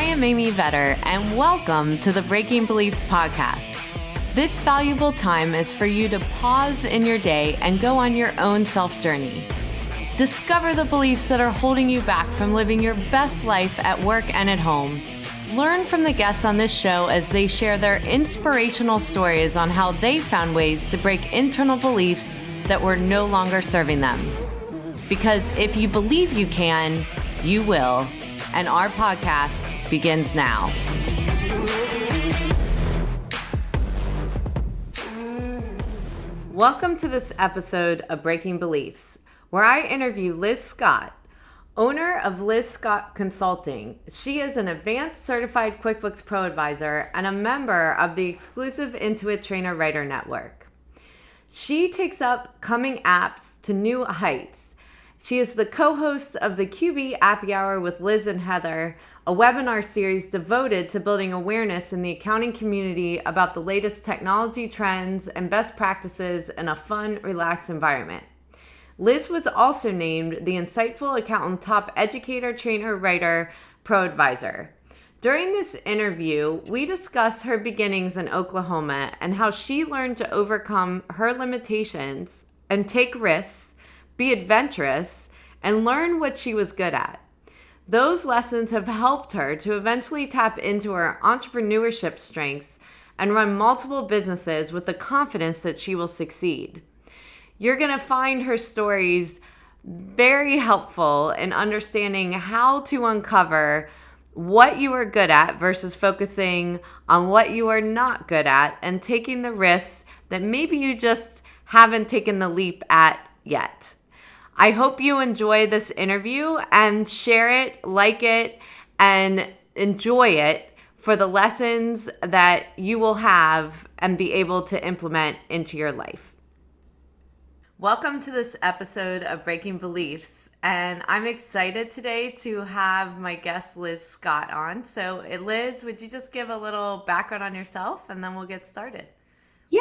I am Amy Vetter, and welcome to the Breaking Beliefs podcast. This valuable time is for you to pause in your day and go on your own self-journey. Discover the beliefs that are holding you back from living your best life at work and at home. Learn from the guests on this show as they share their inspirational stories on how they found ways to break internal beliefs that were no longer serving them. Because if you believe you can, you will. And our podcast begins now. Welcome to this episode of Breaking Beliefs, where I interview Liz Scott, owner of Liz Scott Consulting. She is an advanced certified QuickBooks Pro advisor and a member of the exclusive Intuit Trainer Writer Network. She takes up coming apps to new heights. She is the co-host of the QB Happy Hour with Liz and Heather, a webinar series devoted to building awareness in the accounting community about the latest technology trends and best practices in a fun, relaxed environment. Liz was also named the Insightful Accountant Top Educator, Trainer, Writer, Pro Advisor. During this interview, we discuss her beginnings in Oklahoma and how she learned to overcome her limitations and take risks, be adventurous, and learn what she was good at. Those lessons have helped her to eventually tap into her entrepreneurship strengths and run multiple businesses with the confidence that she will succeed. You're going to find her stories very helpful in understanding how to uncover what you are good at versus focusing on what you are not good at and taking the risks that maybe you just haven't taken the leap at yet. I hope you enjoy this interview and share it, like it, and enjoy it for the lessons that you will have and be able to implement into your life. Welcome to this episode of Breaking Beliefs, and I'm excited today to have my guest Liz Scott on. So Liz, would you just give a little background on yourself and then we'll get started? Yeah.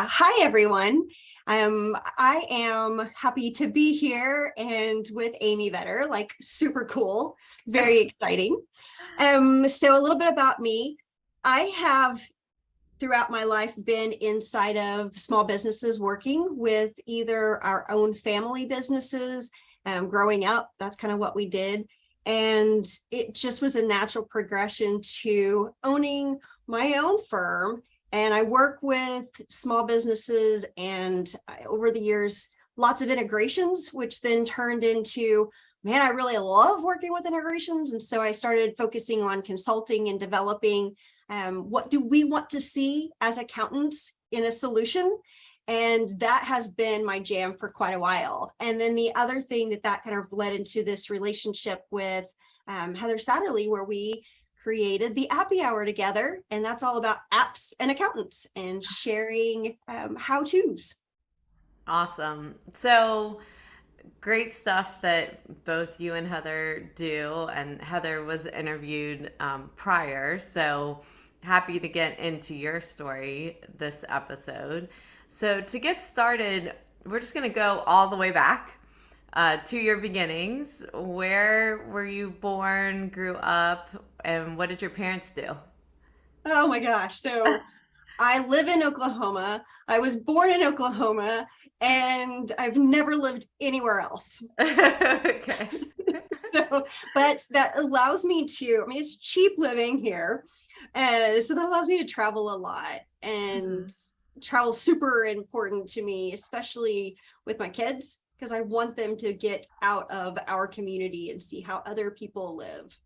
Hi, everyone. I am happy to be here and with Amy Vetter, like super cool, very exciting. So a little bit about me. I have throughout my life been inside of small businesses working with either our own family businesses. Growing up, that's kind of what we did. And it just was a natural progression to owning my own firm. And I work with small businesses and over the years, lots of integrations, which then turned into, man, I really love working with integrations. And so I started focusing on consulting and developing what do we want to see as accountants in a solution. And that has been my jam for quite a while. And then the other thing that kind of led into this relationship with Heather Satterley, where we created the Happy Hour together, and that's all about apps and accountants and sharing how-tos. Awesome. So great stuff that both you and Heather do, and Heather was interviewed prior, so happy to get into your story this episode. So to get started, we're just going to go all the way back to your beginnings. Where were you born, grew up, and what did your parents do? Oh my gosh. So I live in Oklahoma. I was born in Oklahoma and I've never lived anywhere else. Okay. But that allows me to, it's cheap living here. So that allows me to travel a lot, and travel super important to me, especially with my kids, because I want them to get out of our community and see how other people live.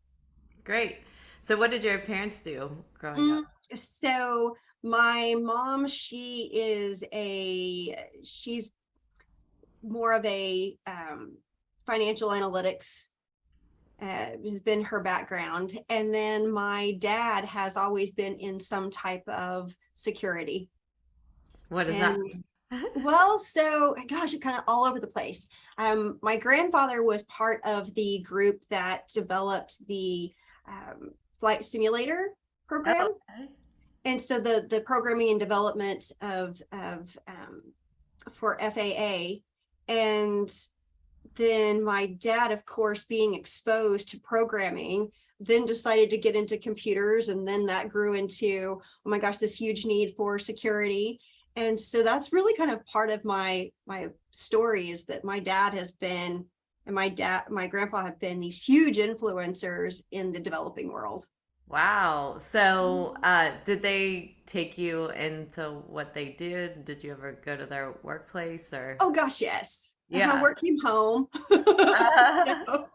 Great. So what did your parents do growing up? So my mom, she's more of a financial analytics has been her background. And then my dad has always been in some type of security. What does that mean? Well, so gosh, it kind of all over the place. My grandfather was part of the group that developed the flight simulator program. Okay. And so the programming and development of for FAA. And then my dad, of course, being exposed to programming, then decided to get into computers, and then that grew into, oh my gosh, this huge need for security. And so that's really kind of part of my story, is that my dad has been, and my grandpa have been these huge influencers in the developing world. Wow. So, did they take you into what they did? Did you ever go to their workplace or? Oh gosh, yes. Yeah. Work came home. So,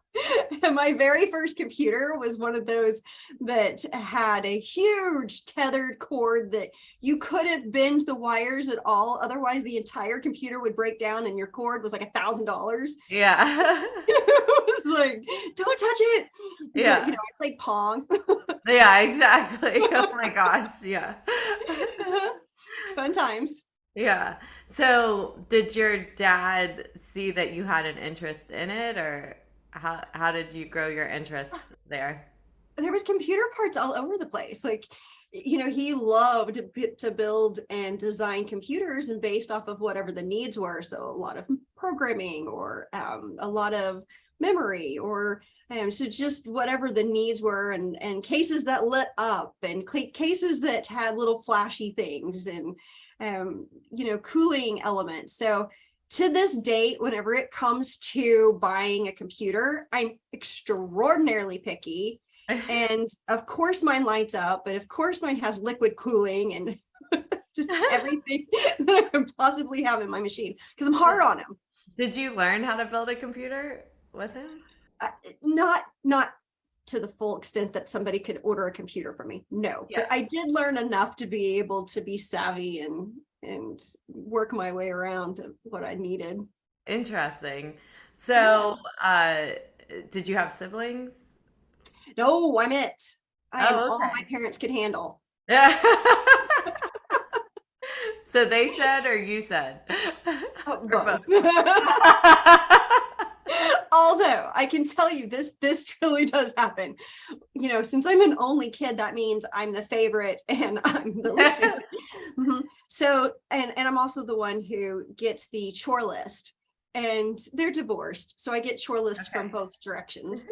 and my very first computer was one of those that had a huge tethered cord that you couldn't bend the wires at all. Otherwise, the entire computer would break down, and your cord was like $1,000. Yeah. It was like, don't touch it. But, Yeah. I played Pong. Yeah, exactly. Oh my gosh. Yeah. Fun times. Yeah. So, did your dad see that you had an interest in it, or how did you grow your interest there? There was computer parts all over the place. Like, he loved to build and design computers, and based off of whatever the needs were. So a lot of programming, or a lot of memory, or so just whatever the needs were, and cases that lit up, and cases that had little flashy things, and cooling elements. So to this date, whenever it comes to buying a computer, I'm extraordinarily picky. And of course mine lights up, but of course mine has liquid cooling, and just everything that I can possibly have in my machine, because I'm hard on him. Did you learn how to build a computer with him? Not to the full extent that somebody could order a computer from me. No, Yeah. but I did learn enough to be able to be savvy and work my way around to what I needed. Interesting. So, did you have siblings? No, I'm it. I am Oh, all okay. my parents could handle. Yeah. So they said or you said? Oh, Or both. both? Although I can tell you this really does happen. Since I'm an only kid, that means I'm the favorite and I'm the least favorite. So, and I'm also the one who gets the chore list, and they're divorced. So I get chore lists from Okay. both directions.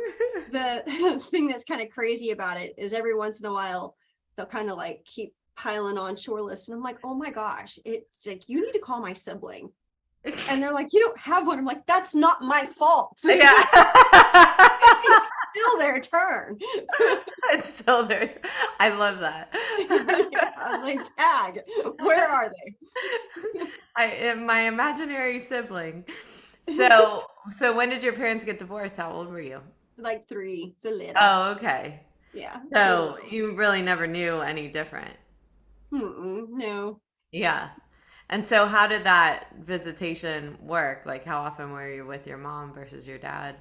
The thing that's kind of crazy about it is every once in a while, they'll kind of like keep piling on chore lists. And I'm like, oh my gosh, it's like, you need to call my sibling. And they're like, you don't have one. I'm like, that's not my fault. Yeah. It's still their turn. It's still there. I love that. Yeah, I'm like, tag, where are My imaginary sibling. they? So when did your parents get divorced? How old were you? Like 3, it's a little. Oh, okay. Yeah. So you really never knew any different. No. Yeah. And so how did that visitation work? Like how often were you with your mom versus your dad?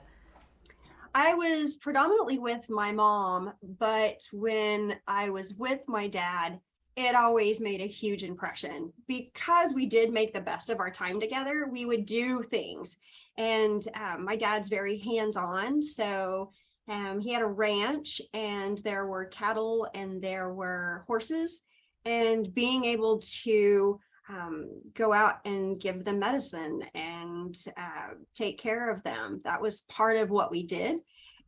I was predominantly with my mom, but when I was with my dad, it always made a huge impression, because we did make the best of our time together. We would do things, and my dad's very hands-on. So he had a ranch, and there were cattle and there were horses, and being able to go out and give them medicine and take care of them, that was part of what we did.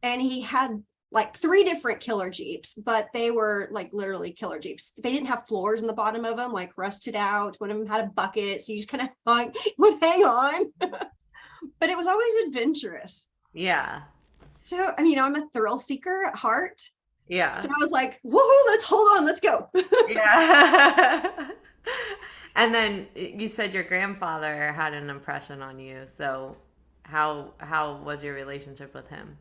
And he had like 3 different killer Jeeps, but they were like literally killer Jeeps. They didn't have floors in the bottom of them, like rusted out. One of them had a bucket, so you just kind of would hang on. But it was always adventurous. Yeah. So, I mean, I'm a thrill seeker at heart. So Yeah. I was like, woohoo, let's hold on, let's go. Yeah. And then you said your grandfather had an impression on you. So how was your relationship with him?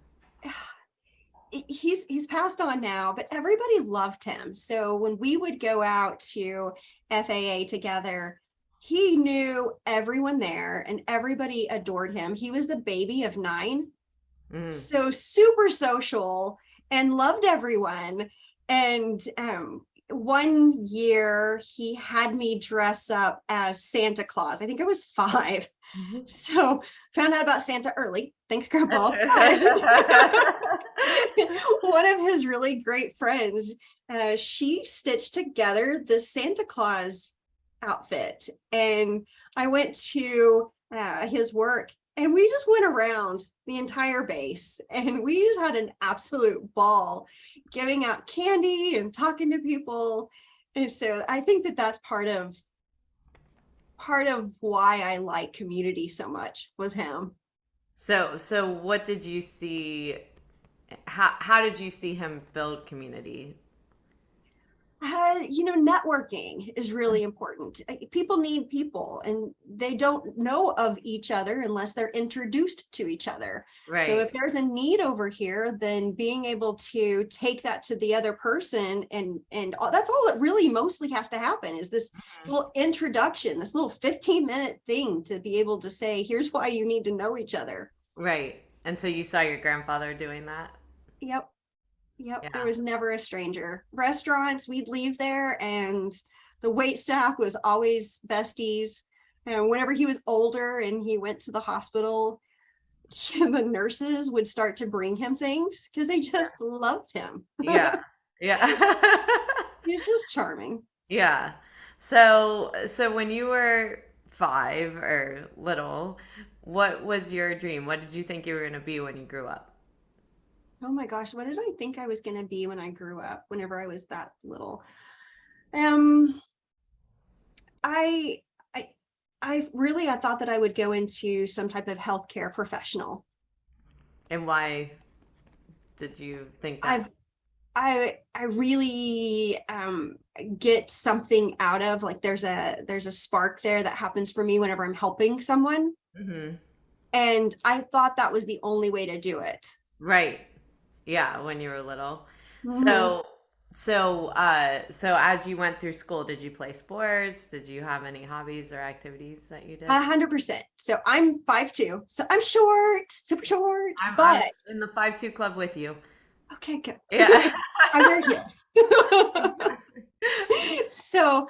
He's passed on now, but everybody loved him. So when we would go out to FAA together, he knew everyone there and everybody adored him. He was the baby of 9. Mm. So super social and loved everyone. And one year he had me dress up as Santa Claus. I think I was 5. So found out about Santa early. Thanks, Grandpa. One of his really great friends, she stitched together the Santa Claus outfit. And I went to his work, And we just went around the entire base and we just had an absolute ball giving out candy and talking to people. And so I think that that's part of why I like community so much was him. So what did you see? How did you see him build community? Networking is really important. People need people and they don't know of each other unless they're introduced to each other. So Right. if there's a need over here, then being able to take that to the other person and that's all that really mostly has to happen is this little introduction, this little 15-minute thing to be able to say, here's why you need to know each other. Right. And so you saw your grandfather doing that? Yep. Yep, there Yeah. was never a stranger. Restaurants, we'd leave there and the wait staff was always besties. And whenever he was older and he went to the hospital, the nurses would start to bring him things because they just loved him. Yeah. Yeah. He was just charming. Yeah. So when you were 5 or little, what was your dream? What did you think you were going to be when you grew up? Oh my gosh, what did I think I was going to be when I grew up, whenever I was that little? Um, I I I thought that I would go into some type of healthcare professional. And why did you think that? I've I really get something out of like there's a spark there that happens for me whenever I'm helping someone. Hmm. And I thought that was the only way to do it. Right. Yeah, when you were little. Mhm. So so as you went through school, did you play sports? Did you have any hobbies or activities that you did? 100%. So I'm 5'2", so I'm short, super short, I'm but in the 5'2" club with you. okay, good. Yeah. I wear heels. So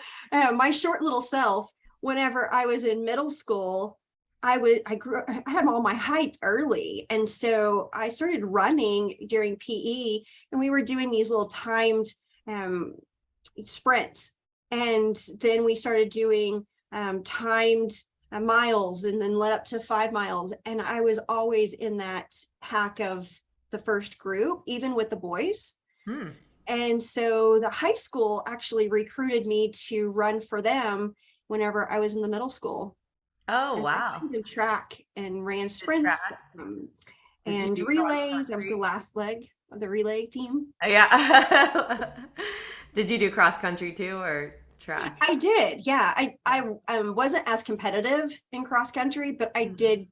my short little self, whenever I was in middle school, I had all my height early. And so I started running during PE and we were doing these little timed um, sprints. And then we started doing timed miles and then led up to 5 miles. And I was always in that pack of the first group, even with the boys. Hmm. And so the high school actually recruited me to run for them whenever I was in the middle school. Oh, And I wow. did track and ran Did sprints track? Did you and do cross relays. I was the country? last leg of the relay team. Yeah. Did you do cross country too or track? I did. Yeah. I wasn't as competitive in cross country, but I Mhm. did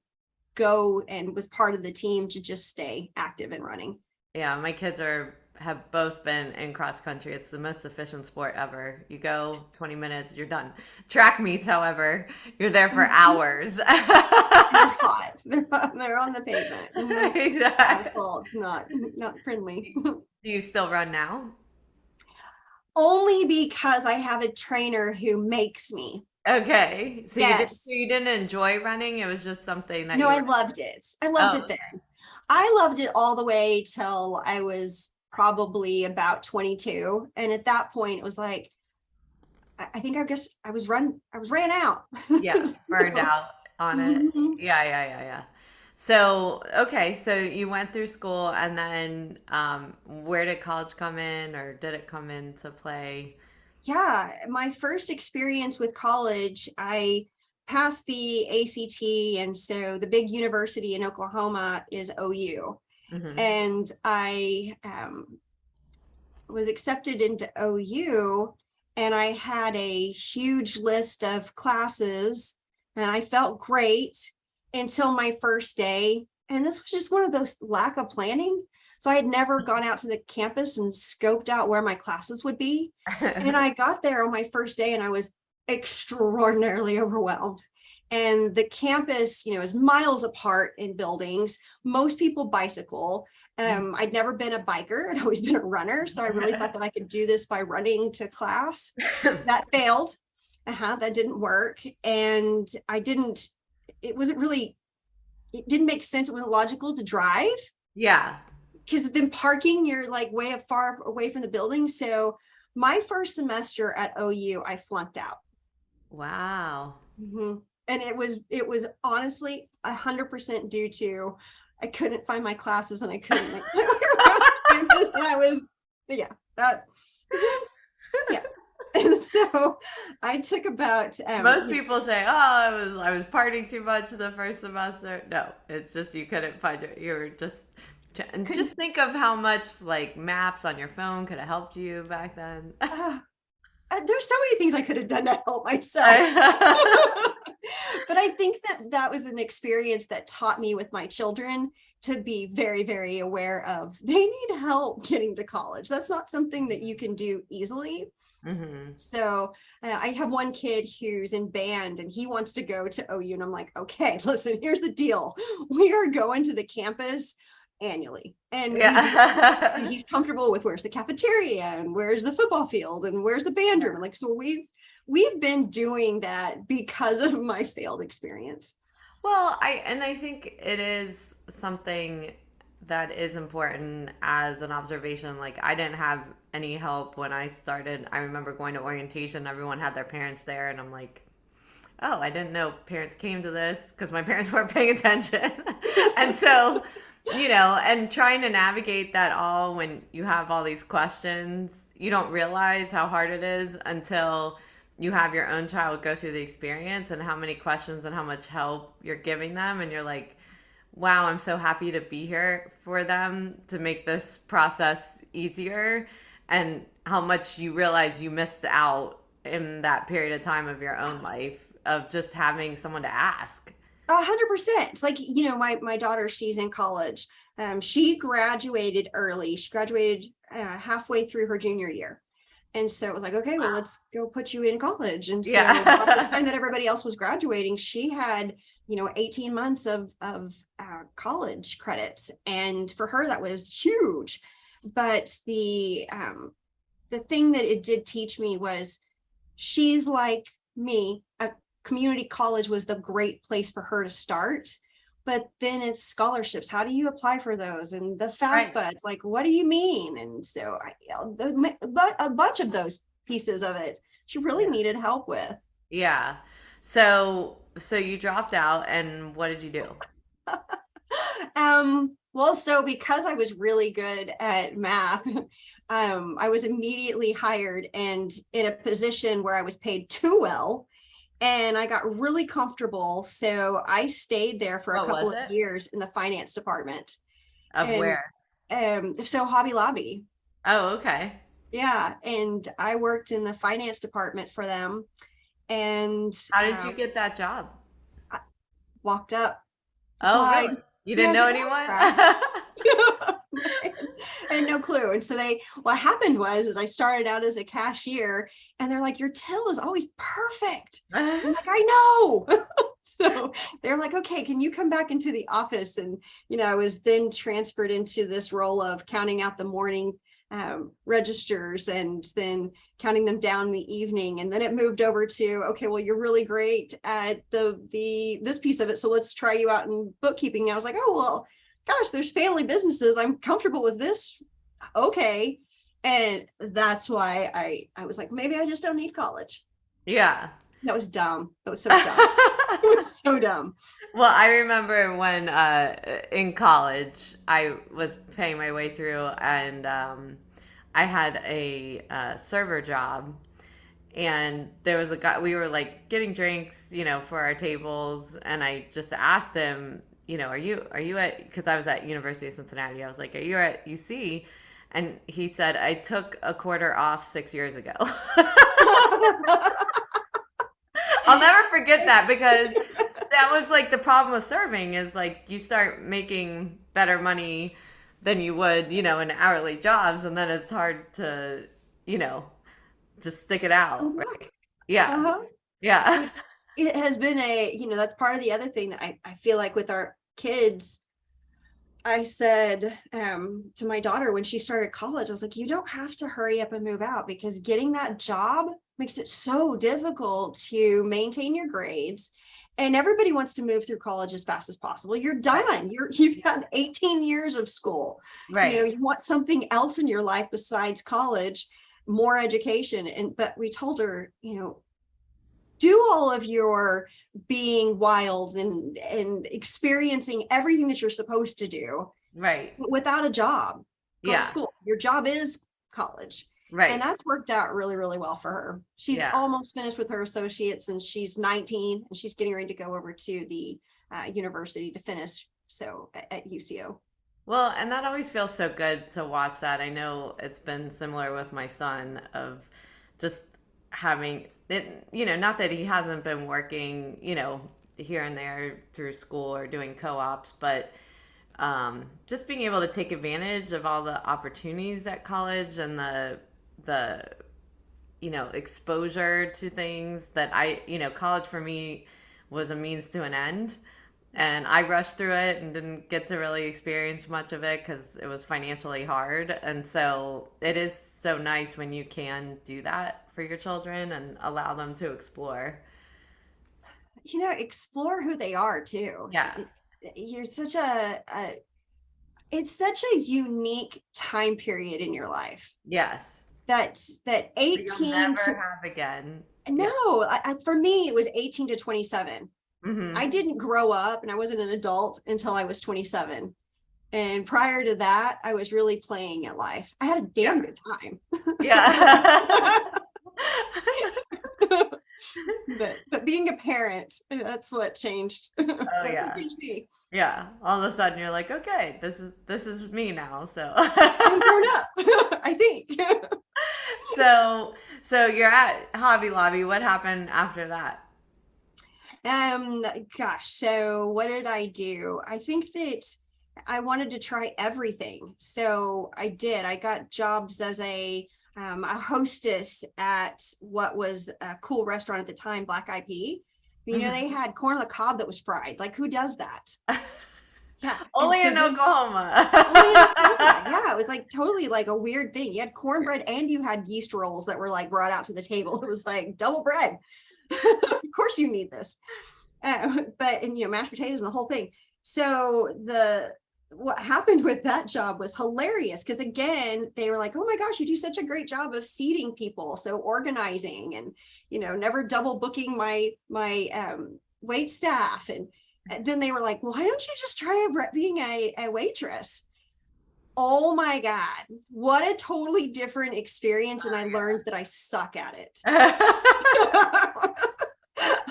go and was part of the team to just stay active and running. Yeah, my kids are have both been in cross country. It's the most efficient sport ever. You go 20 minutes, you're done. Track meets, however, you're there for Mhm. hours. They're hot. They're on the pavement. Mhm. Exactly. Asphalt's not friendly. Do you still run now? Only because I have a trainer who makes me. Okay. So Yes. you didn't enjoy running, it was just something that No, you I were. loved it. I loved Oh, it then. I loved it all the way till I was probably about 22. And at that point, it was like, I think I guess I was ran out. yeah, burned out on it. Mhm. Yeah. So, okay, so you went through school and then where did college come in or did it come into play? Yeah, my first experience with college, I passed the ACT. And so the big university in Oklahoma is OU. Hmm. And I was accepted into OU and I had a huge list of classes and I felt great until my first day. And this was just one of those lack of planning. So I had never gone out to the campus and scoped out where my classes would be. And I got there on my first day and I was extraordinarily overwhelmed. And the campus, is miles apart in buildings. Most people bicycle. I'd never been a biker. I'd always been a runner. So I really thought that I could do this by running to class. That failed. That didn't work. And it wasn't really, it didn't make sense. It wasn't logical to drive Yeah. because then parking, you're like way far away from the building. So my first semester at OU, I flunked out. Wow. Mhm. And it was honestly 100% due to I couldn't find my classes and I couldn't make my way around campus, and I was, yeah, that, yeah. And so I took about Most people say, "Oh, I was partying too much the first semester." No, it's just you couldn't find it. You were just and couldn't just think of how much like maps on your phone could have helped you back then. there's so many things I could have done to help myself. I- But I think that was an experience that taught me with my children to be very, very aware of they need help getting to college. That's not something that you can do easily. Mhm. So I have one kid who's in band and he wants to go to OU, and I'm like, okay, listen, here's the deal. We are going to the campus annually, and Yeah. he's comfortable with where's the cafeteria and where's the football field and where's the band room. Like, so we've been doing that because of my failed experience. Well, I think it is something that is important as an observation. Like I didn't have any help when I started. I remember going to orientation, everyone had their parents there and I'm like, "Oh, I didn't know parents came to this because my parents weren't paying attention." And so, and trying to navigate that all when you have all these questions, you don't realize how hard it is until you have your own child go through the experience and how many questions and how much help you're giving them. And you're like, wow, I'm so happy to be here for them to make this process easier. And how much you realize you missed out in that period of time of your own life of just having someone to ask. 100%. It's like, my daughter, she's in college. She graduated early. She graduated halfway through her junior year. And so it was like, okay, well, Wow. let's go put you in college. And so by the Yeah. time that everybody else was graduating, she had, 18 months of college credits. And for her, that was huge. But the thing that it did teach me was she's like me. A community college was the great place for her to start. But then it's scholarships. How do you apply for those? And the Right. FAFSA, it's like, what do you mean? And so but a bunch of those pieces of it, she really Yeah. needed help with. Yeah. So you dropped out and what did you do? Well, so because I was really good at math, I was immediately hired and in a position where I was paid too well, and I got really comfortable. So I stayed there for a What couple was of it? years in the finance department. Of And where? so Hobby Lobby, Oh, okay. yeah, and I worked in the finance department for them, and How did you get that job? I walked up, Oh, applied. really? You Yeah, I didn't was know like, oh, anyone? crafts. I had no clue. And so what happened was I started out as a cashier, and they're like, your till is always perfect. I'm like, I know. So they're like, okay, can you come back into the office? And, I was then transferred into this role of counting out the morning registers and then counting them down in the evening. And then it moved over to, okay, well, you're really great at this piece of it, so let's try you out in bookkeeping. And I was like, oh, well, gosh, there's family businesses. I'm comfortable with this. Okay. And that's why I was like, maybe I just don't need college. Yeah. That was dumb. That was so dumb. It was so dumb. Well, I remember when in college I was paying my way through and I had a server job and there was a guy we were like getting drinks, for our tables and I just asked him, are you at because I was at University of Cincinnati. I was like, "Are you at UC?" And he said, "I took a quarter off 6 years ago." I'll never forget that because that was like the problem with serving is like you start making better money than you would, in hourly jobs, and then it's hard to, you know, just stick it Oh, out, look. right? Yeah. Uh-huh. Yeah. It, it has been that's part of the other thing that I feel like with our kids. I said to my daughter when she started college, I was like, you don't have to hurry up and move out because getting that job makes it so difficult to maintain your grades. And everybody wants to move through college as fast as possible. You're Right. done. You've had 18 years of school. Right. You want something else in your life besides college, more education. But we told her, do all of your being wild and experiencing everything that you're supposed to do Right. without a job. Go to Yeah. school. Your job is college. And Right. that's worked out really, really well for her. She's Yeah. almost finished with her associates and she's 19 and she's getting ready to go over to the university to finish. So at UCO. Well, and that always feels so good to watch that. I know it's been similar with my son of just having it, not that he hasn't been working, here and there through school or doing co-ops, but just being able to take advantage of all the opportunities at college and the exposure to things that college for me was a means to an end. And I rushed through it and didn't get to really experience much of it because it was financially hard. And so it is so nice when you can do that for your children and allow them to explore. Explore who they are too. Yeah. You're such it's such a unique time period in your life. Yes. That You'll 18 never to have again. no, Yeah. for me, it was 18 to 27. I Mm-hmm. didn't grow up and I wasn't an adult until I was 27. And prior to that, I was really playing at life. I had a damn good time. Yeah. But being a parent, that's what changed. Oh That's what yeah. changed me. Yeah. All of a sudden you're like, okay, this is me now. So I'm grown up, I think. so so you're at Hobby Lobby. What happened after that? Um, Gosh, so what did I do? I think that I wanted to try everything. So I did. I got jobs as a hostess at what was a cool restaurant at the time, Black Eyed Pea. They had corn on the cob that was fried. Like, who does that? Yeah. And Only so in then Oklahoma. only in Oklahoma. Yeah, it was like totally like a weird thing. You had cornbread and you had yeast rolls that were like brought out to the table. It was like double bread. Of course you need this. But mashed potatoes and the whole thing. So what happened with that job was hilarious because again they were like, oh my gosh, you do such a great job of seating people, so organizing and never double booking my wait staff. And then they were like, why don't you just try being a waitress? Oh my god, what a totally different experience. And I learned that I suck at it.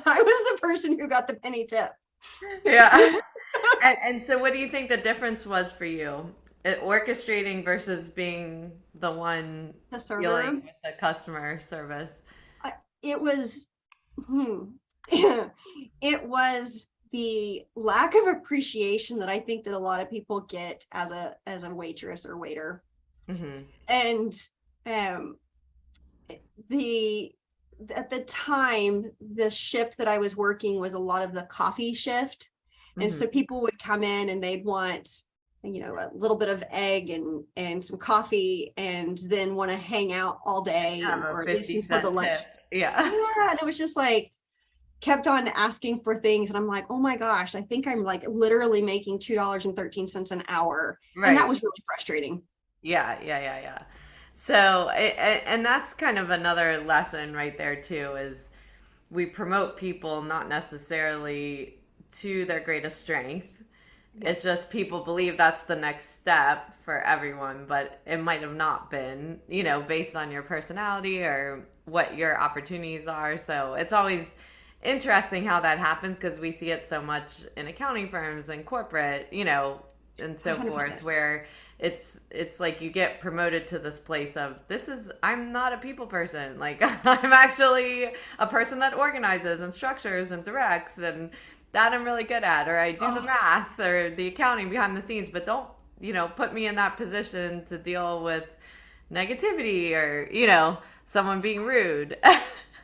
I was the person who got the penny tip. Yeah. And so what do you think the difference was for you? Orchestrating versus being the one The dealing server, with the customer service. it was it was the lack of appreciation that I think that a lot of people get as a waitress or waiter. Mm-hmm. And um the at the time, the shift that I was working was a lot of the coffee shift. And Mm-hmm. so people would come in and they'd want, a little bit of egg and some coffee and then want to hang out all day Have a or at least 50 until the cent lunch. tip. Yeah. Yeah. And it was just like, kept on asking for things. And I'm like, oh my gosh, I think I'm like literally making $2.13 an hour. And that Right. was really frustrating. Yeah, yeah, yeah, yeah. So, and that's kind of another lesson right there too, is we promote people not necessarily to their greatest strength. Yeah, It's just people believe that's the next step for everyone, but it might have not been, based on your personality or what your opportunities are. So it's always interesting how that happens because we see it so much in accounting firms and corporate, and so forth, 100%. where it's like you get promoted to this place of I'm not a people person. Like I'm actually a person that organizes and structures and directs, and that I'm really good at, or I do the Oh, math or the accounting behind the scenes, but don't, put me in that position to deal with negativity or, someone being rude.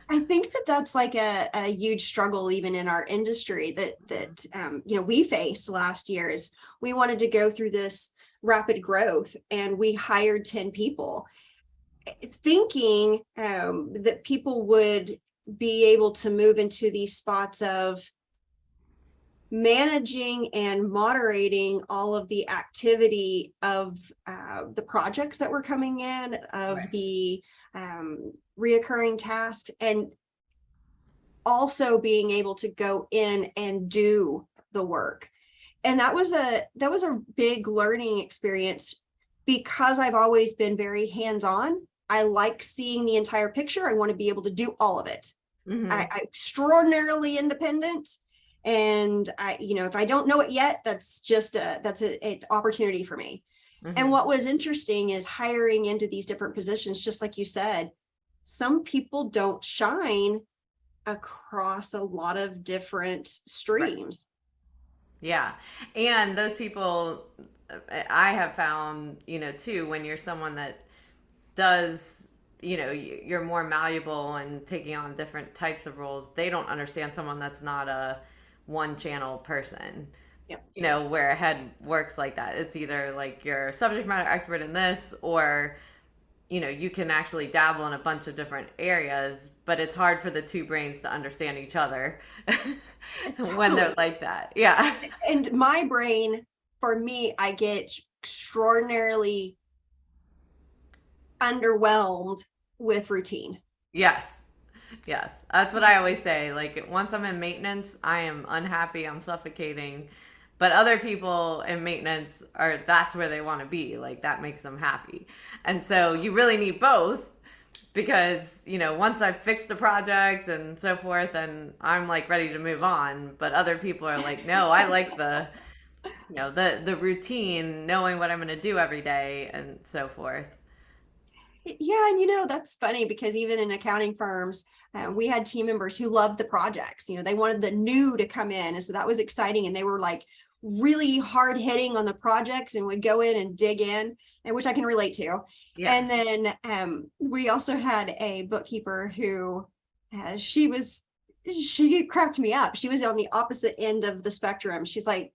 I think that that's like a huge struggle even in our industry that we faced last year is we wanted to go through this rapid growth and we hired 10 people thinking that people would be able to move into these spots of managing and moderating all of the activity of the projects that were coming in, of Right. the reoccurring tasks. And also being able to go in and do the work. And that was a big learning experience because I've always been very hands-on. I like seeing the entire picture. I want to be able to do all of it. Mm-hmm. I'm extraordinarily independent. And if I don't know it yet, that's an opportunity for me. Mm-hmm. And what was interesting is hiring into these different positions, just like you said, some people don't shine across a lot of different Right. streams. Yeah. And those people, I have found, too, when you're someone that does, you're more malleable and taking on different types of roles, they don't understand someone that's not a one channel person. Yep. Where a head works like that. It's either like you're a subject matter expert in this, or you can actually dabble in a bunch of different areas, but it's hard for the two brains to understand each other when they're Totally. like that. Yeah. And my brain, for me, I get extraordinarily underwhelmed with routine. Yes. Yes. That's what I always say. Like, once I'm in maintenance, I am unhappy, I'm suffocating. But other people in maintenance that's where they want to be. Like, that makes them happy. And so you really need both because, once I've fixed a project and so forth, and I'm like ready to move on. But other people are like, no, I like the routine, knowing what I'm going to do every day and so forth. Yeah, and that's funny because even in accounting firms, we had team members who loved the projects. They wanted the new to come in, and so that was exciting. And they were like really hard hitting on the projects and would go in and dig in, and which I can relate to. Yeah. And then we also had a bookkeeper who she cracked me up. She was on the opposite end of the spectrum. She's like,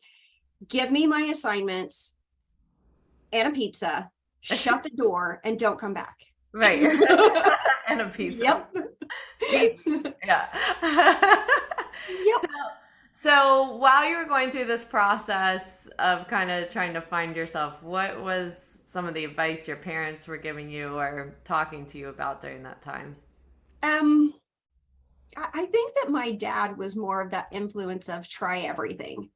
give me my assignments and a pizza, shut the door, and don't come back. Right. And a pizza. Yep. Yeah. Yep. So while you were going through this process of kind of trying to find yourself, what was some of the advice your parents were giving you or talking to you about during that time? Um, I think that my dad was more of that influence of try everything.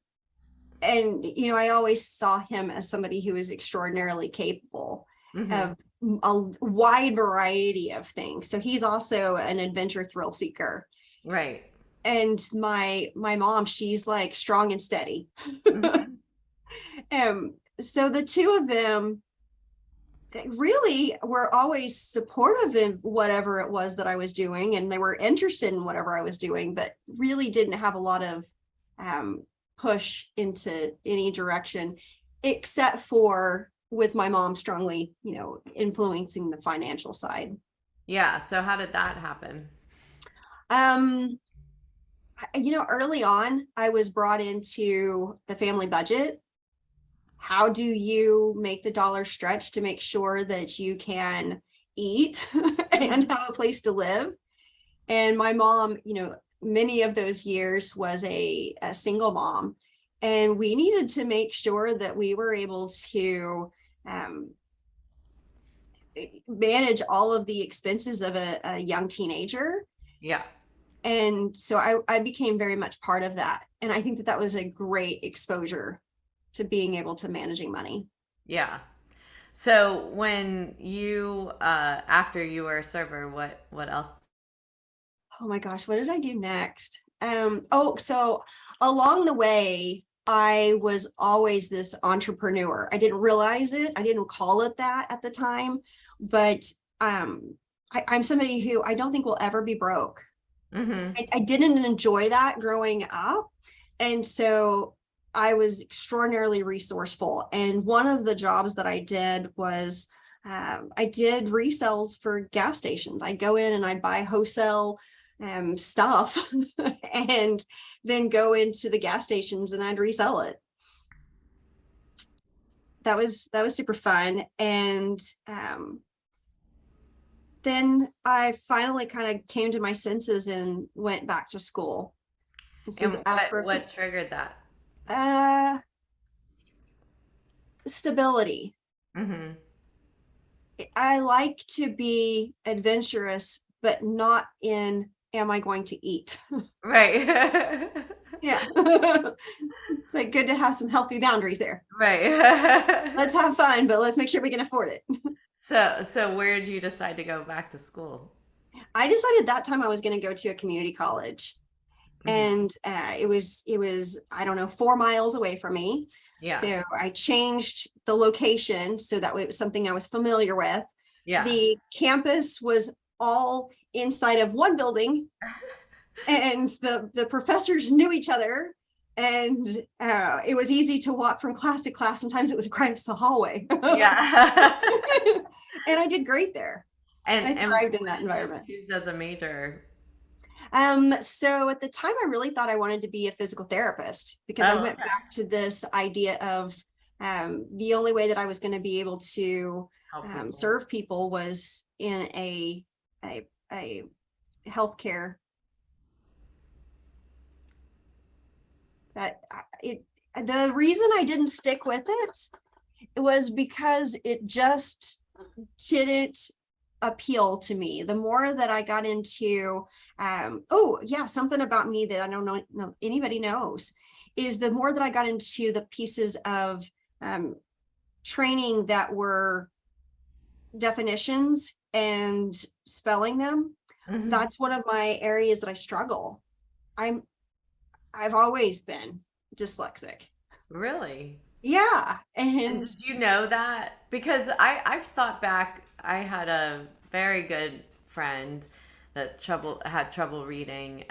And, I always saw him as somebody who was extraordinarily capable Mm-hmm. of a wide variety of things. So he's also an adventure thrill seeker. Right. And my mom, she's like strong and steady. Mm-hmm. So the two of them, they really were always supportive in whatever it was that I was doing, and they were interested in whatever I was doing, but really didn't have a lot of push into any direction, except for with my mom strongly, influencing the financial side. Yeah. So how did that happen? Um, early on, I was brought into the family budget. How do you make the dollar stretch to make sure that you can eat Mm-hmm. and have a place to live? And my mom, many of those years was a single mom. And we needed to make sure that we were able to um, manage all of the expenses of a young teenager. Yeah. And so I became very much part of that. And I think that was a great exposure to being able to managing money. Yeah. So when you after you were a server, what else? Oh my gosh, what did I do next? So along the way, I was always this entrepreneur. I didn't realize it. I didn't call it that at the time, but I'm somebody who I don't think will ever be broke. Mm-hmm. I didn't enjoy that growing up. And so I was extraordinarily resourceful. And one of the jobs that I did was I did resells for gas stations. I'd go in and I'd buy wholesale stuff and then go into the gas stations and I'd resell it. That was super fun. And then I finally kind of came to my senses and went back to school. So And after what triggered that? uh, stability. Mm-hmm. I like to be adventurous, but not in am I going to eat? Right. Yeah. It's like good to have some healthy boundaries there. Right. Let's have fun, but let's make sure we can afford it. So where did you decide to go back to school? I decided that time I was going to go to a community college, Hmm. and it was I don't know 4 miles away from me. Yeah. So I changed the location so that way it was something I was familiar with. Yeah. The campus was all inside of one building, and the professors knew each other, and it was easy to walk from class to class. Sometimes it was across the hallway. Yeah. And I did great there. I And thrived in what that did you environment. choose as a major? So at the time, I really thought I wanted to be a physical therapist because I Oh, went okay. back to this idea of the only way that I was going to be able to Help people. serve people was in a healthcare that it. The reason I didn't stick with it was because it just didn't appeal to me. The more that I got into, oh yeah, something about me that I don't know anybody knows is the more that I got into the pieces of um, training that were definitions and spelling them. Hmm. That's one of my areas that I struggle. I'm I've always been dyslexic. Really? Yeah, And and did you know that? Because I've thought back, I had a very good friend that had trouble reading.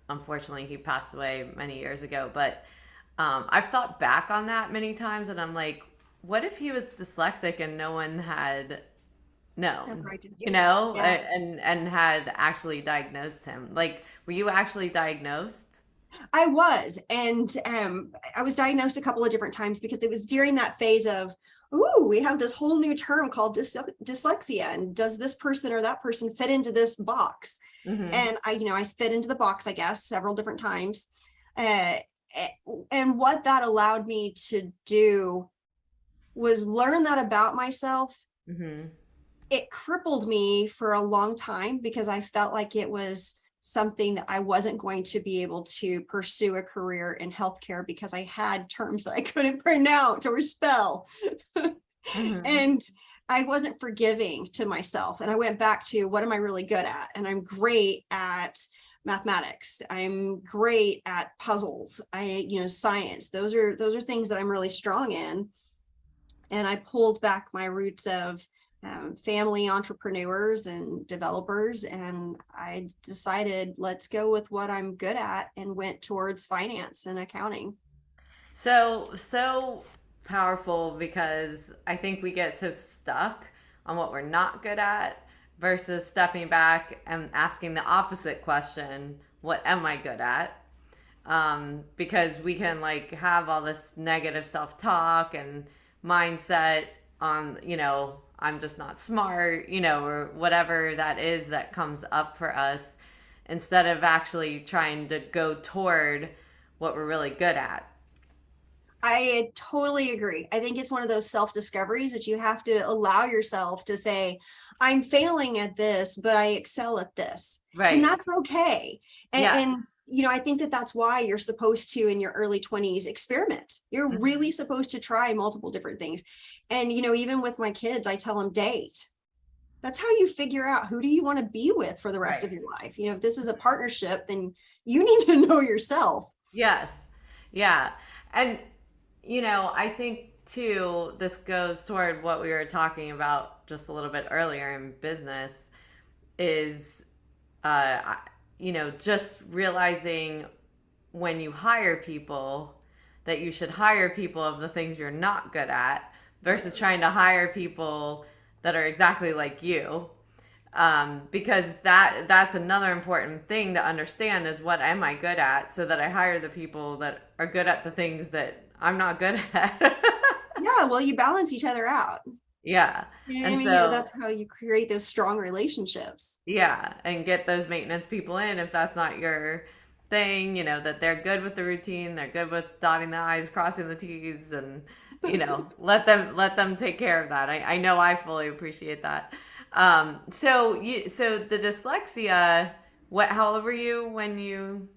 Unfortunately, he passed away many years ago. But I've thought back on that many times, and I'm like, what if he was dyslexic and no one had known, yeah, and had actually diagnosed him? Like, were you actually diagnosed? I was, and I was diagnosed a couple of different times because it was during that phase of, ooh, we have this whole new term called dyslexia, and does this person or that person fit into this box? Hmm. And I fit into the box, I guess, several different times. Uh, and what that allowed me to do was learn that about myself. Hmm. It crippled me for a long time because I felt like it was something that I wasn't going to be able to pursue a career in healthcare because I had terms that I couldn't pronounce or spell. Hmm. And I wasn't forgiving to myself. And I went back to what am I really good at? And I'm great at mathematics. I'm great at puzzles. Science. Those are things that I'm really strong in. And I pulled back my roots of family entrepreneurs and developers, and I decided let's go with what I'm good at and went towards finance and accounting. So powerful because I think we get so stuck on what we're not good at versus stepping back and asking the opposite question, what am I good at? Because we can like have all this negative self-talk and mindset on, I'm just not smart, or whatever that is that comes up for us, instead of actually trying to go toward what we're really good at. I totally agree. I think it's one of those self discoveries that you have to allow yourself to say, I'm failing at this, but I excel at this. And Right. that's okay. Yeah. I think that that's why you're supposed to, in your early 20s, experiment. You're Mhm. really supposed to try multiple different things. And, even with my kids, I tell them date. That's how you figure out who do you want to be with for the rest Right. of your life. If this is a partnership, then you need to know yourself. Yes. Yeah. And, I think too, this goes toward what we were talking about just a little bit earlier in business is, just realizing when you hire people that you should hire people of the things you're not good at versus trying to hire people that are exactly like you, because that's another important thing to understand is what am I good at so that I hire the people that are good at the things that I'm not good at. Yeah, well, you balance each other out. Yeah. Yeah, I And mean, so, that's how you create those strong relationships. yeah, and get those maintenance people in if that's not your thing, that they're good with the routine, they're good with dotting the i's, crossing the t's, and let them take care of that. I know I fully appreciate that. So the dyslexia, How old were you when you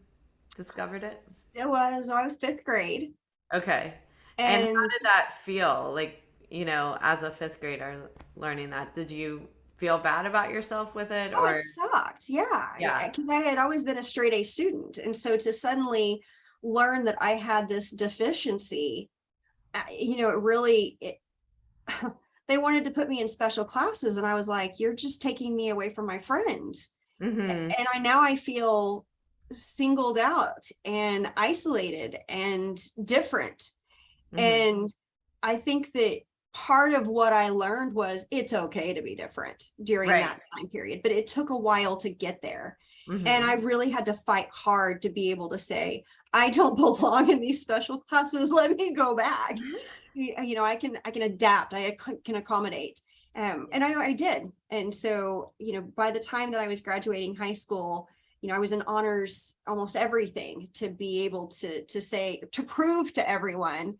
discovered it? I was fifth grade. Okay. And how And did that feel? Like, as a fifth grader learning that, did you feel bad about yourself with it oh, it or sucked. Yeah. yeah. Because I had always been a straight A student. And so to suddenly learn that I had this deficiency, it really, they wanted to put me in special classes. And I was like, you're just taking me away from my friends. Mm-hmm. And I feel singled out and isolated and different. Mm-hmm. And I think that part of what I learned was it's okay to be different during Right. that time period, but it took a while to get there. And Mm-hmm. I really had to fight hard to be able to say, I don't belong in these special classes. Let me go back. I can adapt. I can accommodate. And I did. And so, by the time that I was graduating high school, I was in honors almost everything to be able to prove to everyone,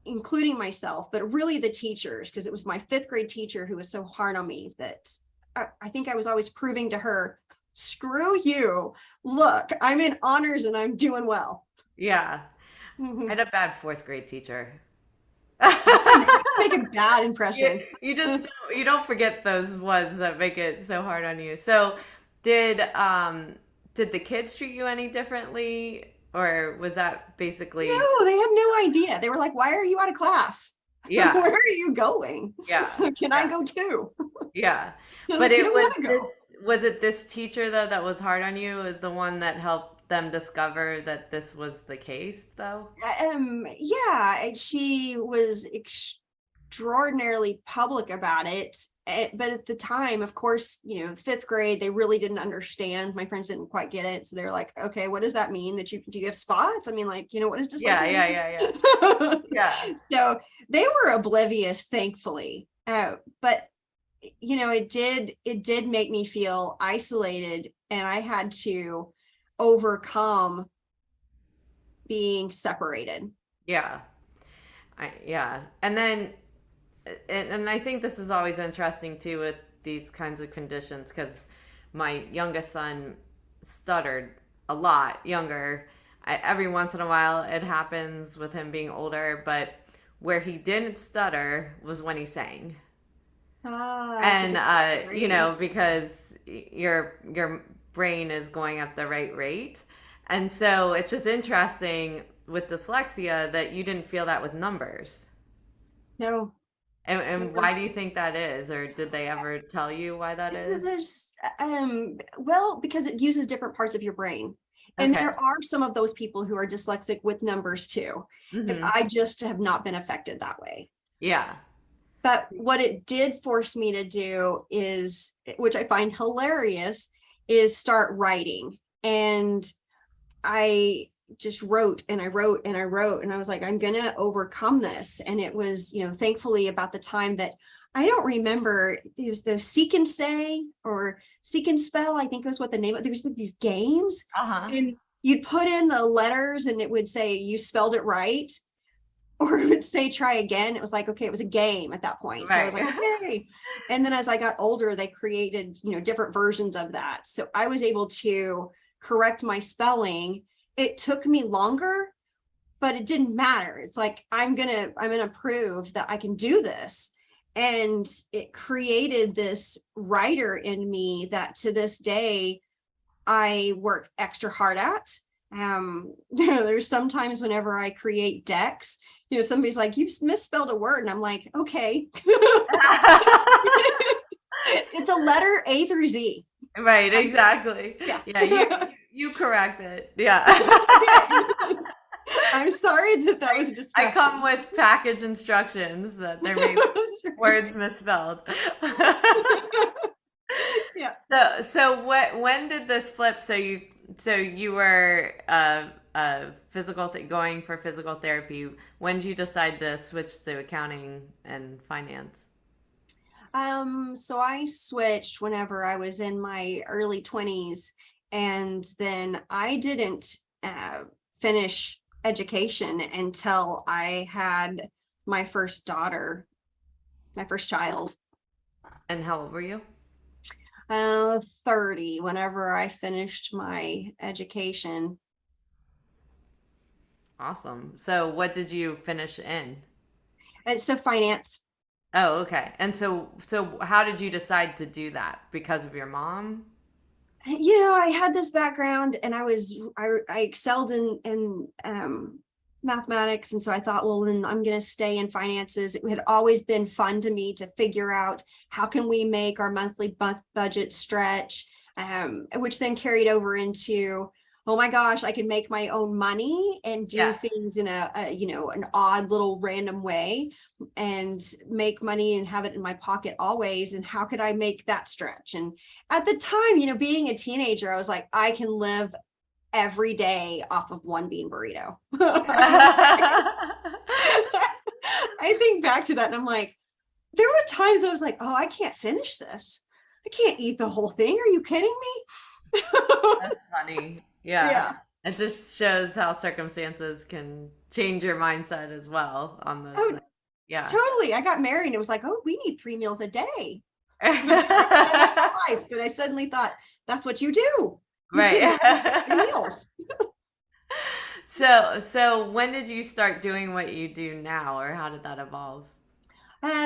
including myself, but really the teachers, because it was my fifth grade teacher who was so hard on me that I think I was always proving to her, screw you. Look, I'm in honors and I'm doing well. Yeah. I Mhm. had a bad fourth grade teacher. Make a bad you, impression. you just you don't forget those ones that make it so hard on you. So did did the kids treat you any differently or was that basically No, they had no idea. They were like, why are you out of class? yeah, Where are you going? yeah, Can I yeah, go too? yeah. I was But like, you it don't was want to this go. was it this teacher though that was hard on you is the one that helped them discover that this was the case though? Yeah, she was extraordinarily public about it. But at the time, of course, fifth grade, they really didn't understand. My friends didn't quite get it. So they're like, okay, what does that mean? That do you have spots? I mean, like, what does Yeah, dyslexia yeah, mean? yeah, yeah. Yeah. So they were oblivious, thankfully. But it did make me feel isolated, and I had to overcome being separated. Yeah. Yeah. And then and I think this is always interesting too with these kinds of conditions because my youngest son stuttered a lot younger. Every once in a while it happens with him being older, but where he didn't stutter was when he sang. Ah, it's such And a beautiful brain. because your brain is going at the right rate. And so it's just interesting with dyslexia that you didn't feel that with numbers. No, And never. why do you think that is? Or did they ever tell you why that is? There's well, because it uses different parts of your brain. And Okay. there are some of those people who are dyslexic with numbers too. And Mm-hmm. I just have not been affected that way. Yeah. But what it did force me to do is, which I find hilarious, is start writing. And I just wrote and I wrote and I wrote, and I was like, I'm gonna overcome this. And it was, thankfully about the time that I don't remember, it was the Seek and Say or Seek and Spell, I think was what the name of, there was these games, Uh-huh. and you'd put in the letters and it would say you spelled it right, or it would say try again. It was like, okay, it was a game at that point. So I was Right. like, okay. And then as I got older, they created, different versions of that. So I was able to correct my spelling. It took me longer, but it didn't matter. It's like, I'm gonna prove that I can do this. And it created this writer in me that to this day I work extra hard at. There's sometimes whenever I create decks, somebody's like, you've misspelled a word. And I'm like, okay. It's a letter A through Z. Right, I'm, exactly. yeah. Yeah, you correct it. Yeah. Yes, I did. I'm sorry that was a I come distraction. with package instructions that there may be words misspelled. Yeah. So when did this flip? So you were going for physical therapy. When did you decide to switch to accounting and finance? So I switched whenever I was in my early 20s, and then I didn't finish education until I had my first daughter, my first child. And how old were you? 30 whenever I finished my education. Awesome. So what did you finish in? And so finance. Oh, okay. And so how did you decide to do that? Because of your mom? I had this background and I excelled in mathematics. And so I thought, well, then I'm going to stay in finances. It had always been fun to me to figure out how can we make our monthly budget stretch, which then carried over into, oh my gosh, I can make my own money and do Yeah. things in an odd little random way and make money and have it in my pocket always. And how could I make that stretch? And at the time, being a teenager, I was like, I can live every day off of one bean burrito. I think back to that and I'm like, there were times I was like, oh, I can't finish this. I can't eat the whole thing. Are you kidding me? That's funny. Yeah. Yeah. It just shows how circumstances can change your mindset as well on those Oh, things. Yeah. totally. I got married and it was like, oh, we need 3 meals a day. Life. But I suddenly thought, that's what you do. You Right. get 3 meals. So when did you start doing what you do now, or how did that evolve?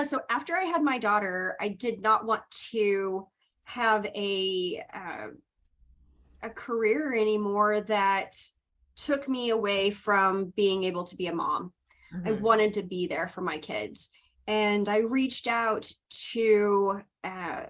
So after I had my daughter, I did not want to have a career anymore that took me away from being able to be a mom. I Mhm. wanted to be there for my kids. And I reached out to, I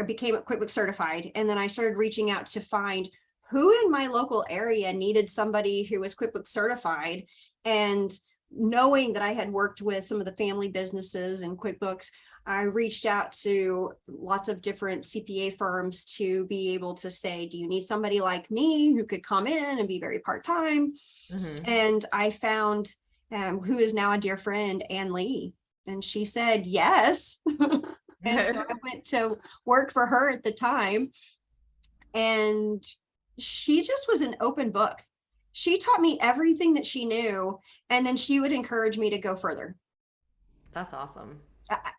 became QuickBooks certified. And then I started reaching out to find who in my local area needed somebody who was QuickBooks certified. And knowing that I had worked with some of the family businesses and QuickBooks, I reached out to lots of different CPA firms to be able to say, do you need somebody like me who could come in and be very part-time? Mhm. And I found who is now a dear friend, Ann Lee. And she said, yes. And so I went to work for her at the time. And she just was an open book. She taught me everything that she knew. And then she would encourage me to go further. That's awesome.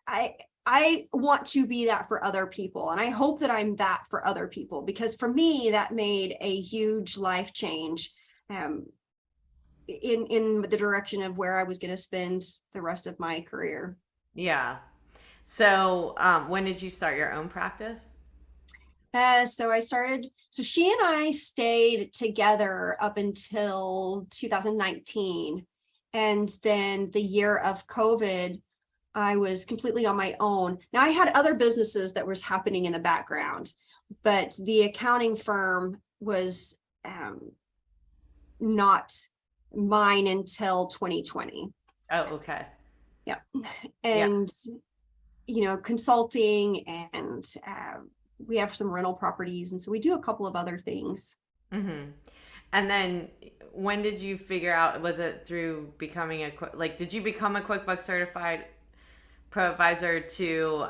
I I want to be that for other people. And I hope that I'm that for other people, because for me, that made a huge life change um, in the direction of where I was going to spend the rest of my career. Yeah. So, when did you start your own practice? So she and I stayed together up until 2019. And then the year of COVID, I was completely on my own. Now I had other businesses that was happening in the background, but the accounting firm was not mine until 2020. Oh, okay. Yeah. Yeah. And, consulting and we have some rental properties. And so we do a couple of other things. Hmm. And then when did you figure out, was it through becoming did you become a QuickBooks certified pro advisor to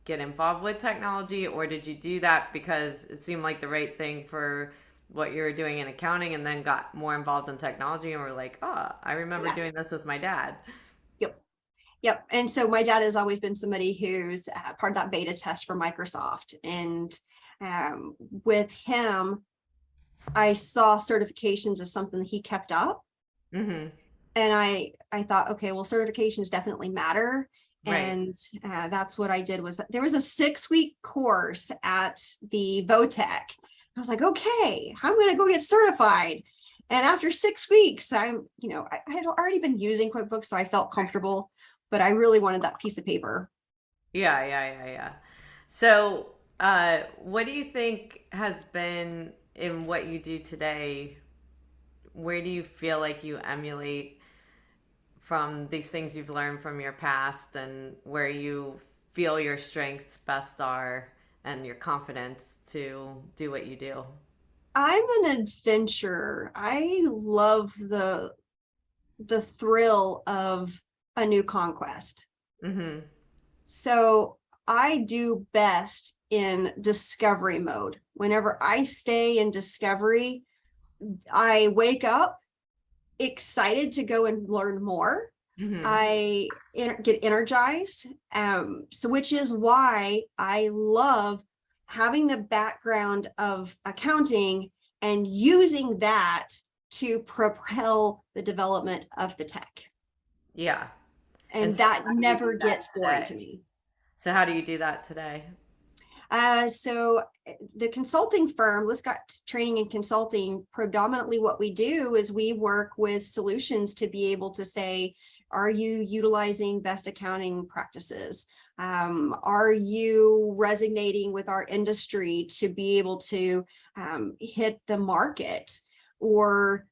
get involved with technology, or did you do that because it seemed like the right thing for what you were doing in accounting and then got more involved in technology and were like, oh, I remember Yeah. doing this with my dad? Yep. Yep. And so my dad has always been somebody who's part of that beta test for Microsoft. And with him, I saw certifications as something that he kept up. Mm-hmm. And I thought, okay, well, certifications definitely matter. Right. And that's what I did. Was there was a 6-week course at the Votech. I was like, okay, I'm going to go get certified. And after 6 weeks, I had already been using QuickBooks, so I felt comfortable, but I really wanted that piece of paper. Yeah. So, what do you think has been in what you do today? Where do you feel like you emulate from these things you've learned from your past, and where you feel your strengths best are and your confidence to do what you do? I'm an adventurer. I love the thrill of a new conquest. Mm-hmm. So I do best in discovery mode. Whenever I stay in discovery, I wake up excited to go and learn more. Hmm. Get energized. So which is why I love having the background of accounting and using that to propel the development of the tech. Yeah. And And so that how do you never do that gets boring to today? me. So how do you do that today? So the consulting firm, Liz Scott Training and Consulting, predominantly what we do is we work with solutions to be able to say, are you utilizing best accounting practices? Are you resonating with our industry to be able to hit the market? Or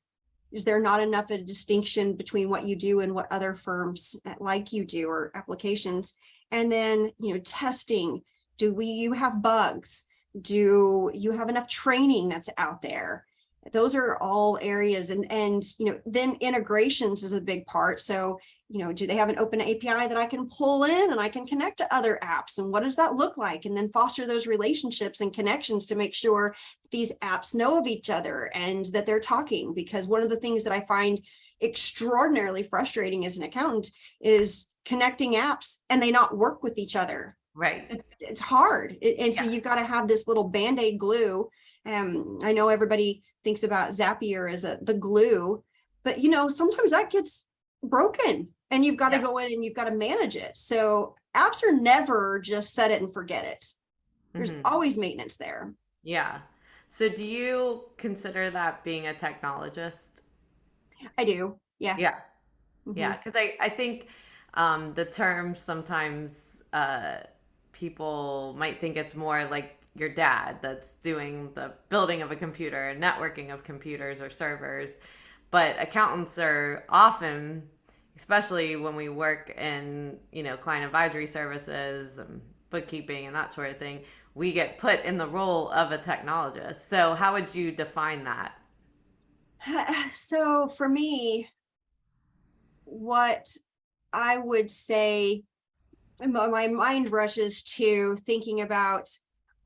is there not enough of a distinction between what you do and what other firms like you do or applications? And then, testing. You have bugs? Do you have enough training that's out there? Those are all areas. And then integrations is a big part. So, do they have an open API that I can pull in and I can connect to other apps? And what does that look like? And then foster those relationships and connections to make sure these apps know of each other and that they're talking. Because one of the things that I find extraordinarily frustrating as an accountant is connecting apps and they not work with each other. Right. It's hard. And so Yeah. you've got to have this little band-aid glue. I know everybody thinks about Zapier as the glue, but sometimes that gets broken and you've got to Yeah. go in and you've got to manage it. So apps are never just set it and forget it. There's Hmm. always maintenance there. Yeah. So do you consider that being a technologist? I do. Yeah. Yeah. Hmm. Yeah. Because I think the term sometimes people might think it's more like your dad that's doing the building of a computer and networking of computers or servers. But accountants are often, especially when we work in, client advisory services and bookkeeping and that sort of thing, we get put in the role of a technologist. So how would you define that? So for me, what I would say, my mind rushes to thinking about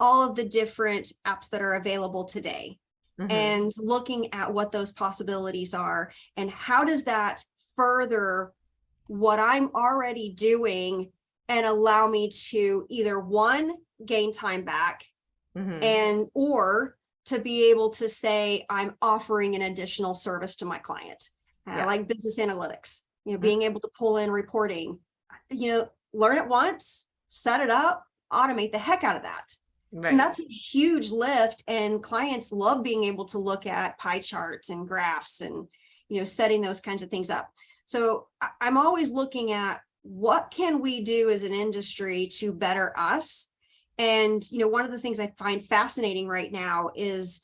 all of the different apps that are available today Hmm. and looking at what those possibilities are and how does that further what I'm already doing and allow me to either one, gain time back, Hmm. and or to be able to say I'm offering an additional service to my client, Yeah. like business analytics, being able to pull in reporting, learn it once, set it up, automate the heck out of that. And Right. that's a huge lift. And clients love being able to look at pie charts and graphs and, setting those kinds of things up. So I'm always looking at what can we do as an industry to better us. And, one of the things I find fascinating right now is,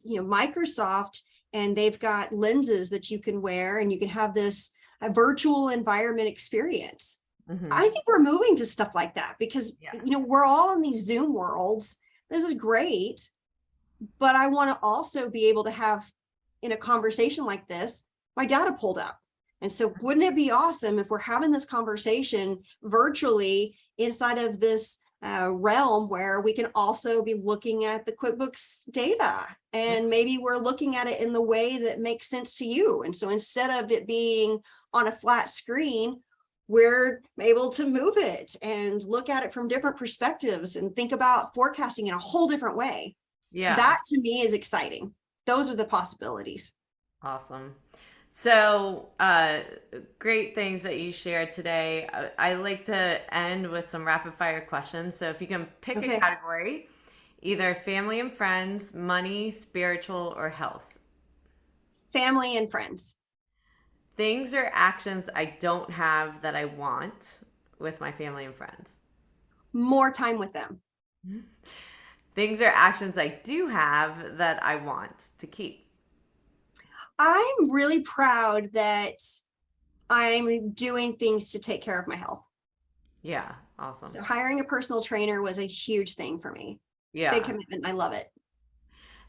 Microsoft, and they've got lenses that you can wear and you can have this a virtual environment experience. Hmm. I think we're moving to stuff like that because, Yeah. we're all in these Zoom worlds. This is great, but I want to also be able to have in a conversation like this, my data pulled up. And so wouldn't it be awesome if we're having this conversation virtually inside of this realm where we can also be looking at the QuickBooks data and maybe we're looking at it in the way that makes sense to you. And so instead of it being on a flat screen, we're able to move it and look at it from different perspectives and think about forecasting in a whole different way. Yeah. That to me is exciting. Those are the possibilities. Awesome. So, great things that you shared today. I like to end with some rapid fire questions. So, if you can pick a Okay. category, either family and friends, money, spiritual, or health. Family and friends. Things or actions I don't have that I want with my family and friends. More time with them. Things or actions I do have that I want to keep. I'm really proud that I'm doing things to take care of my health. Yeah, awesome. So hiring a personal trainer was a huge thing for me. Big Yeah. commitment. I love it.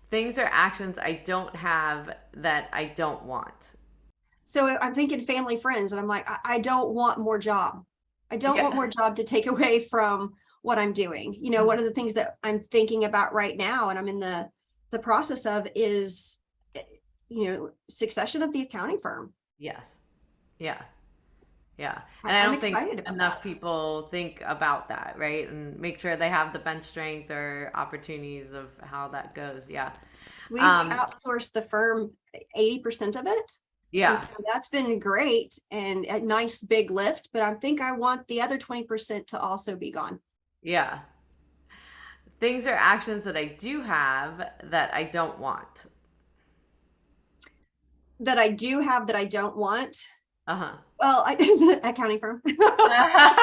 Things or actions I don't have that I don't want. So I'm thinking family, friends, and I'm like, I don't want more job. I don't want Yeah. more job to take away from what I'm doing. One of the things that I'm thinking about right now, and I'm in the process of is, succession of the accounting firm. Yes. Yeah. Yeah. And I I'm don't think excited about enough that. people think about that, right? And make sure they have the bench strength or opportunities of how that goes. Yeah. We've Um, outsourced the firm 80% of it. And yeah. so that's been great and a nice big lift, but I think I want the other 20% to also be gone. Yeah. Things or actions that I do have that I don't want. That I do have that I don't want. Uh Well, I, accounting firm. huh.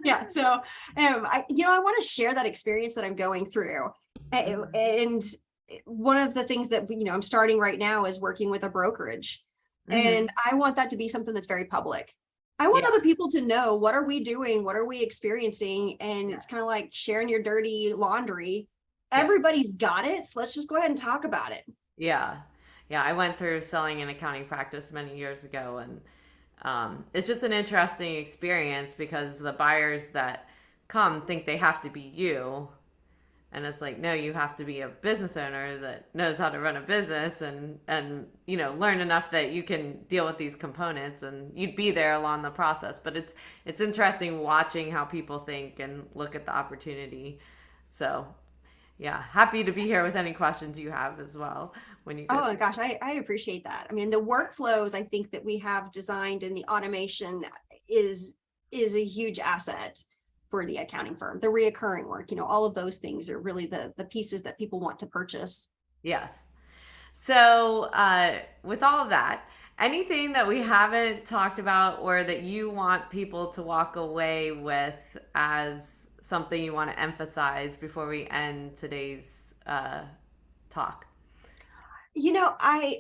Yeah. So, I want to share that experience that I'm going through. And one of the things that, I'm starting right now is working with a brokerage. And Hmm. I want that to be something that's very public. I want Yeah. other people to know, what are we doing? What are we experiencing? And Yeah. it's kind of like sharing your dirty laundry. Yeah. Everybody's got it. So let's just go ahead and talk about it. Yeah. Yeah. I went through selling and accounting practice many years ago, and it's just an interesting experience because the buyers that come think they have to be you. And it's like, no, you have to be a business owner that knows how to run a business and learn enough that you can deal with these components, and you'd be there along the process. But it's interesting watching how people think and look at the opportunity. So yeah, happy to be here with any questions you have as well when you go Oh my through. gosh, I appreciate that. I mean, the workflows I think that we have designed and the automation is is a huge asset for the accounting firm. The reoccurring work, all of those things are really the pieces that people want to purchase. Yes. So, with all of that, anything that we haven't talked about or that you want people to walk away with as something you want to emphasize before we end today's talk? I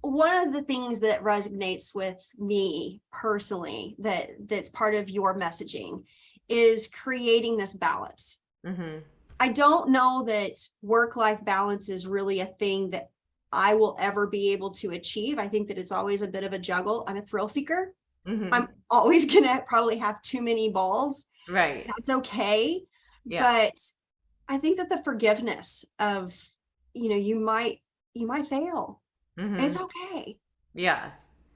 One of the things that resonates with me personally that's part of your messaging is creating this balance. Mm-hmm. I don't know that work-life balance is really a thing that I will ever be able to achieve. I think that it's always a bit of a juggle. I'm a thrill seeker. Mm-hmm. I'm always gonna probably have too many balls. Right. That's okay. Yeah. But I think that the forgiveness of, you might fail. It's Mm-hmm. okay. Yeah.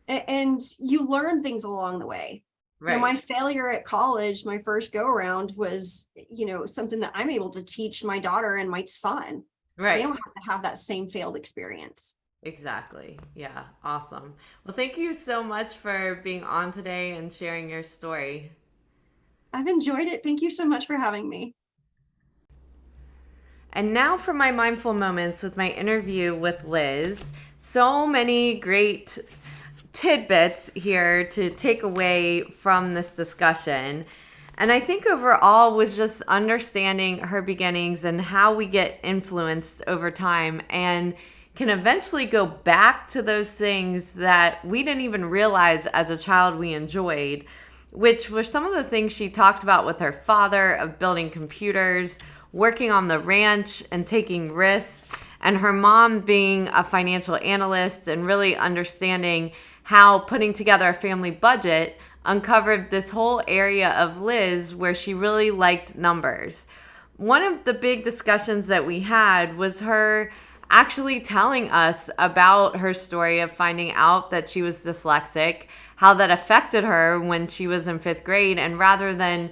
And you learn things along the way. My Right. failure at college, my first go around was, something that I'm able to teach my daughter and my son. They don't Right. have to have that same failed experience. Exactly. Yeah. Awesome. Well, thank you so much for being on today and sharing your story. I've enjoyed it. Thank you so much for having me. And now for my mindful moments with my interview with Liz. So many great tidbits here to take away from this discussion. And I think overall was just understanding her beginnings and how we get influenced over time and can eventually go back to those things that we didn't even realize as a child we enjoyed, which were some of the things she talked about with her father of building computers, working on the ranch and taking risks, and her mom being a financial analyst and really understanding how putting together a family budget uncovered this whole area of Liz where she really liked numbers. One of the big discussions that we had was her actually telling us about her story of finding out that she was dyslexic, how that affected her when she was in fifth grade, and rather than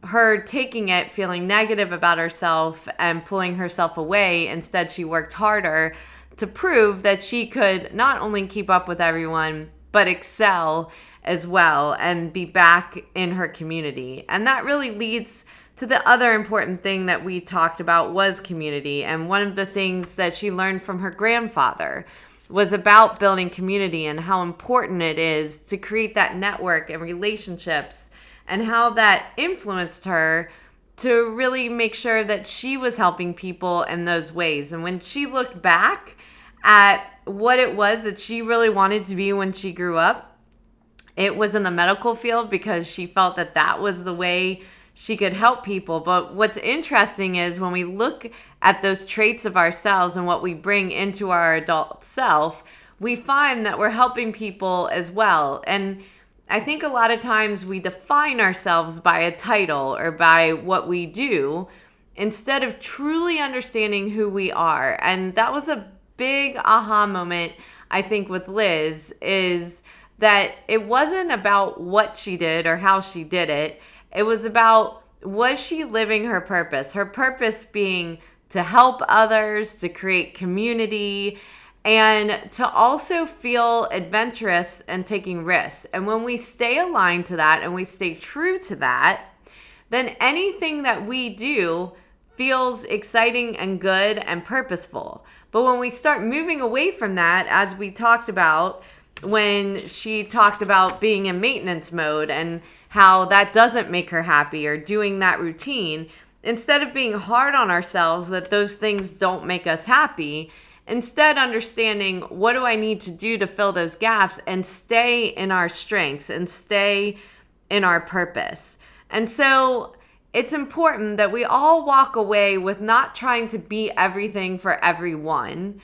her taking it, feeling negative about herself and pulling herself away, instead she worked harder to prove that she could not only keep up with everyone, but excel as well and be back in her community. And that really leads to the other important thing that we talked about was community. And one of the things that she learned from her grandfather was about building community and how important it is to create that network and relationships, and how that influenced her to really make sure that she was helping people in those ways. And when she looked back at what it was that she really wanted to be when she grew up, it was in the medical field because she felt that that was the way she could help people. But what's interesting is when we look at those traits of ourselves and what we bring into our adult self, we find that we're helping people as well. And I think a lot of times we define ourselves by a title or by what we do instead of truly understanding who we are. And that was a big aha moment, I think, with Liz, is that it wasn't about what she did or how she did it. It was about, was she living her purpose? Her purpose being to help others, to create community, and to also feel adventurous and taking risks. And when we stay aligned to that and we stay true to that, then anything that we do feels exciting and good and purposeful. But when we start moving away from that, as we talked about when she talked about being in maintenance mode and how that doesn't make her happy, or doing that routine, instead of being hard on ourselves that those things don't make us happy, instead understanding, what do I need to do to fill those gaps and stay in our strengths and stay in our purpose. And so it's important that we all walk away with not trying to be everything for everyone,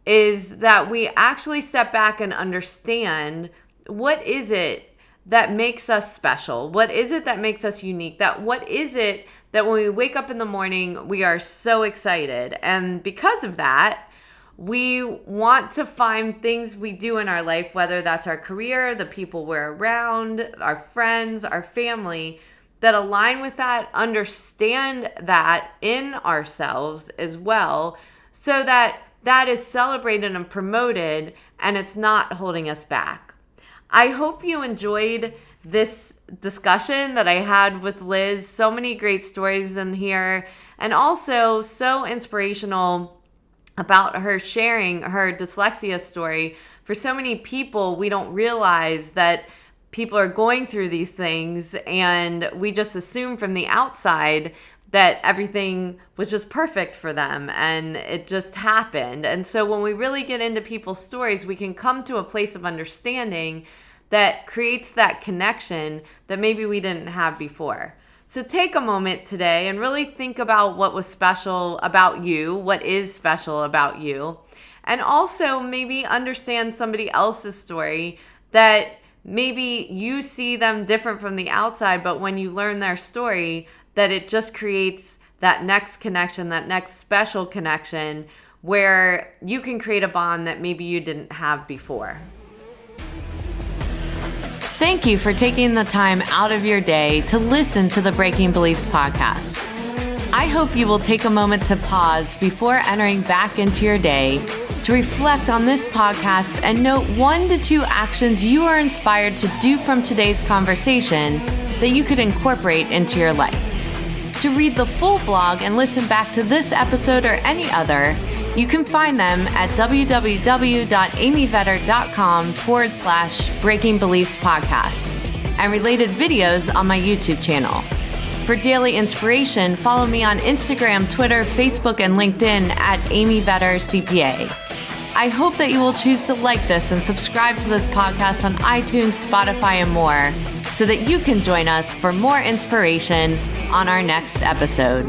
is that we actually step back and understand, what is it that makes us special? What is it that makes us unique? What is it that when we wake up in the morning, we are so excited? And because of that, we want to find things we do in our life, whether that's our career, the people we're around, our friends, our family, that align with that, understand that in ourselves as well, so that that is celebrated and promoted and it's not holding us back. I hope you enjoyed this discussion that I had with Liz. So many great stories in here, and also so inspirational about her sharing her dyslexia story. For so many people, we don't realize that people are going through these things, and we just assume from the outside that everything was just perfect for them and it just happened. And so when we really get into people's stories, we can come to a place of understanding that creates that connection that maybe we didn't have before. So take a moment today and really think about what was special about you, what is special about you, and also maybe understand somebody else's story that maybe you see them different from the outside, but when you learn their story, that it just creates that next connection, that next special connection where you can create a bond that maybe you didn't have before. Thank you for taking the time out of your day to listen to the Breaking Beliefs podcast. I hope you will take a moment to pause before entering back into your day to reflect on this podcast and note 1 to 2 actions you are inspired to do from today's conversation that you could incorporate into your life. To read the full blog and listen back to this episode or any other, you can find them at www.amyvetter.com/Breaking Beliefs podcast and related videos on my YouTube channel. For daily inspiration, follow me on Instagram, Twitter, Facebook, and LinkedIn at Amy Vetter CPA. I hope that you will choose to like this and subscribe to this podcast on iTunes, Spotify, and more, so that you can join us for more inspiration on our next episode.